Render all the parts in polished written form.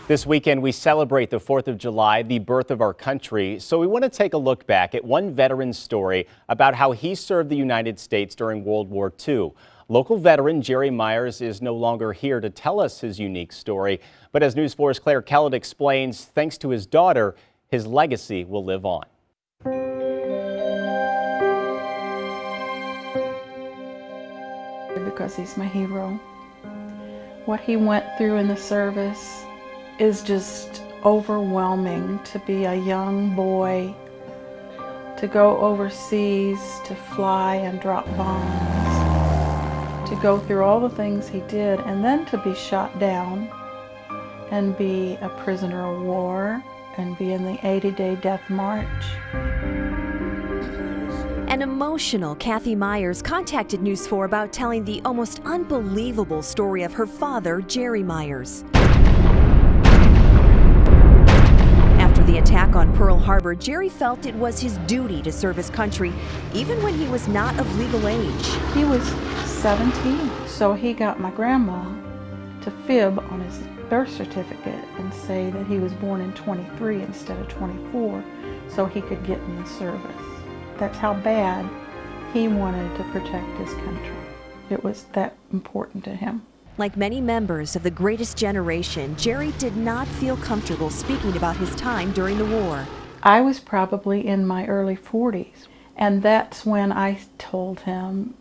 This weekend, we celebrate the 4th of July, the birth of our country. So we want to take a look back at one veteran's story about how he served the United States during World War II. Local veteran Jerry Myers is no longer here to tell us his unique story. But as News 4's Claire Kellett explains, thanks to his daughter, his legacy will live on. Because he's my hero. What he went through in the service is just overwhelming. To be a young boy, to go overseas, to fly and drop bombs, to go through all the things he did, and then to be shot down and be a prisoner of war and be in the 80-day death march. An emotional Kathy Myers contacted News 4 about telling the almost unbelievable story of her father, Jerry Myers. After the attack on Pearl Harbor, Jerry felt it was his duty to serve his country, even when he was not of legal age. He was 17, so he got my grandma to fib on his birth certificate and say that he was born in 23 instead of 24, so he could get in the service. That's how bad he wanted to protect his country. It was that important to him. Like many members of the greatest generation, Jerry did not feel comfortable speaking about his time during the war. I was probably in my early 40s, and that's when I told him,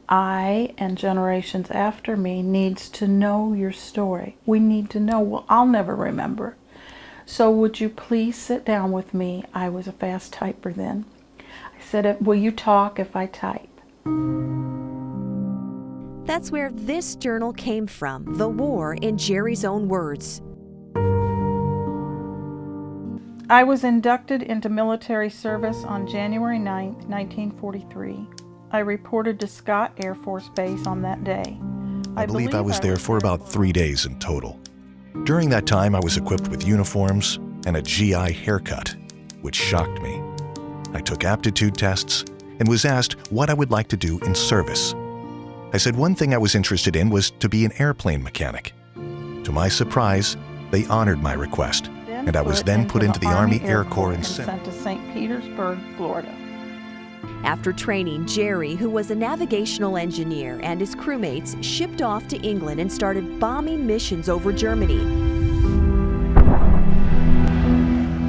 I and generations after me needs to know your story. We need to know. Well, I'll never remember. So would you please sit down with me? I was a fast typer then. I said, will you talk if I type? That's where this journal came from, the war in Jerry's own words. I was inducted into military service on January 9th, 1943. I reported to Scott Air Force Base on that day. I believe I was there for about 3 days in total. During that time, I was equipped with uniforms and a GI haircut, which shocked me. I took aptitude tests and was asked what I would like to do in service. I said one thing I was interested in was to be an airplane mechanic. To my surprise, they honored my request, and I was then put into the Army Air Corps and sent to St. Petersburg, Florida. After training, Jerry, who was a navigational engineer, and his crewmates shipped off to England and started bombing missions over Germany.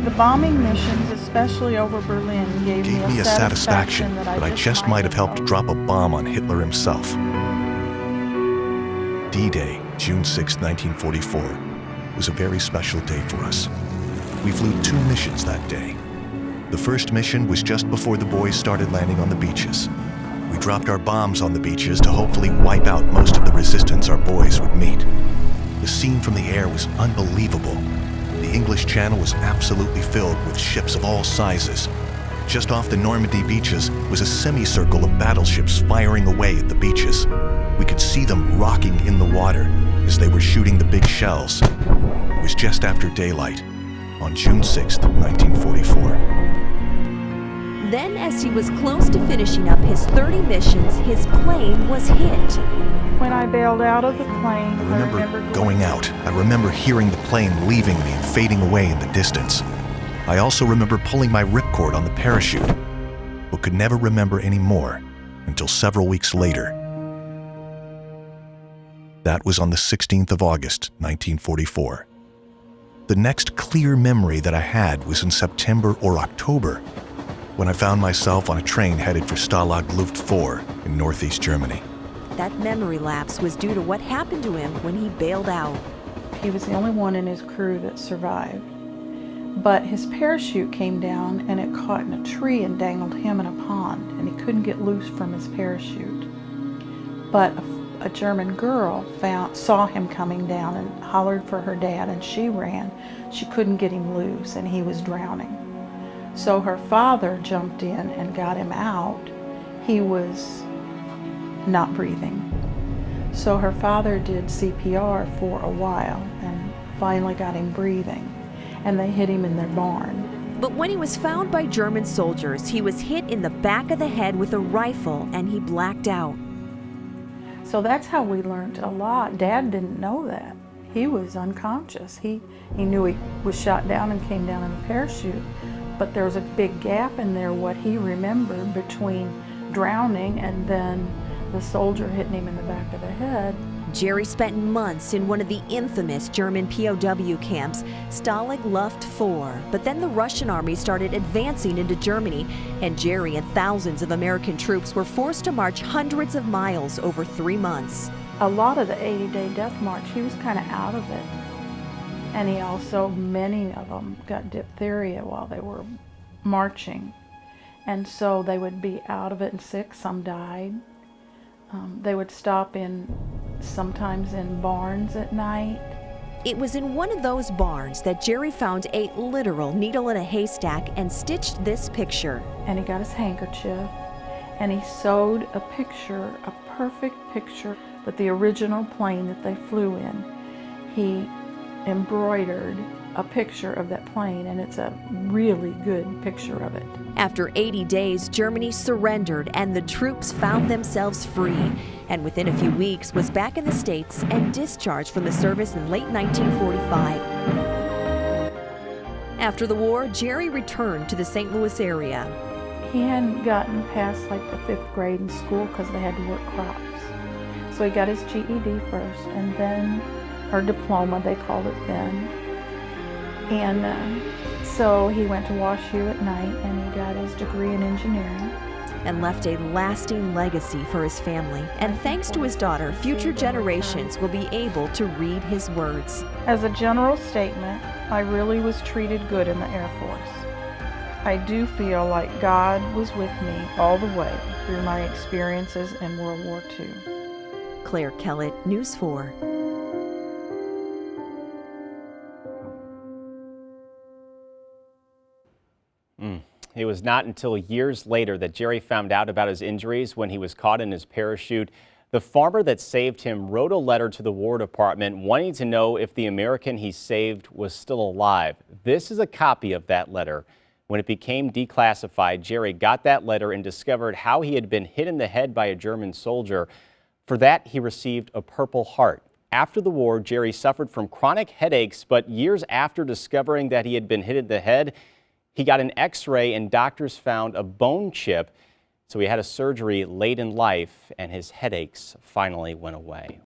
The bombing missions, especially over Berlin, gave me a satisfaction that I just might have helped drop a bomb on Hitler himself. D-Day, June 6, 1944, was a very special day for us. We flew 2 missions that day. The first mission was just before the boys started landing on the beaches. We dropped our bombs on the beaches to hopefully wipe out most of the resistance our boys would meet. The scene from the air was unbelievable. The English Channel was absolutely filled with ships of all sizes. Just off the Normandy beaches was a semicircle of battleships firing away at the beaches. We could see them rocking in the water as they were shooting the big shells. It was just after daylight on June 6, 1944. Then, as he was close to finishing up his 30 missions, his plane was hit. When I bailed out of the plane, I remember going out. I remember hearing the plane leaving me and fading away in the distance. I also remember pulling my ripcord on the parachute, but could never remember any more until several weeks later. That was on the 16th of August, 1944. The next clear memory that I had was in September or October, when I found myself on a train headed for Stalag Luft 4 in northeast Germany. That memory lapse was due to what happened to him when he bailed out. He was the only one in his crew that survived. But his parachute came down and it caught in a tree and dangled him in a pond, and he couldn't get loose from his parachute. But a German girl saw him coming down and hollered for her dad, and she ran. She couldn't get him loose and he was drowning. So her father jumped in and got him out. He was not breathing. So her father did CPR for a while and finally got him breathing, and they hit him in their barn. But when he was found by German soldiers, he was hit in the back of the head with a rifle and he blacked out. So that's how we learned a lot. Dad didn't know that. He was unconscious. He knew he was shot down and came down in a parachute, but there was a big gap in there, what he remembered between drowning and then the soldier hitting him in the back of the head. Jerry spent months in one of the infamous German POW camps, Stalag Luft 4. But then the Russian army started advancing into Germany, and Jerry and thousands of American troops were forced to march hundreds of miles over 3 months. A lot of the 80-day death march, he was kind of out of it. And he also, many of them got diphtheria while they were marching. And so they would be out of it and sick. Some died. They would stop sometimes in barns at night. It was in one of those barns that Jerry found a literal needle in a haystack and stitched this picture. And he got his handkerchief and he sewed a picture, a perfect picture with the original plane that they flew in. He embroidered a picture of that plane, and it's a really good picture of it. After 80 days, Germany surrendered and the troops found themselves free, and within a few weeks was back in the States and discharged from the service in late 1945. After the war, Jerry returned to the St. Louis area. He hadn't gotten past like the 5th grade in school because they had to work crops. So he got his GED first, and then, or diploma they called it then. And so he went to WashU at night and he got his degree in engineering. And left a lasting legacy for his family. And thanks to his daughter, future generations will be able to read his words. As a general statement, I really was treated good in the Air Force. I do feel like God was with me all the way through my experiences in World War II. Claire Kellett, News 4. It was not until years later that Jerry found out about his injuries when he was caught in his parachute. The farmer that saved him wrote a letter to the War Department wanting to know if the American he saved was still alive. This is a copy of that letter. When it became declassified, Jerry got that letter and discovered how he had been hit in the head by a German soldier. For that, he received a Purple Heart. After the war, Jerry suffered from chronic headaches, but years after discovering that he had been hit in the head, he got an X-ray and doctors found a bone chip, so he had a surgery late in life and his headaches finally went away.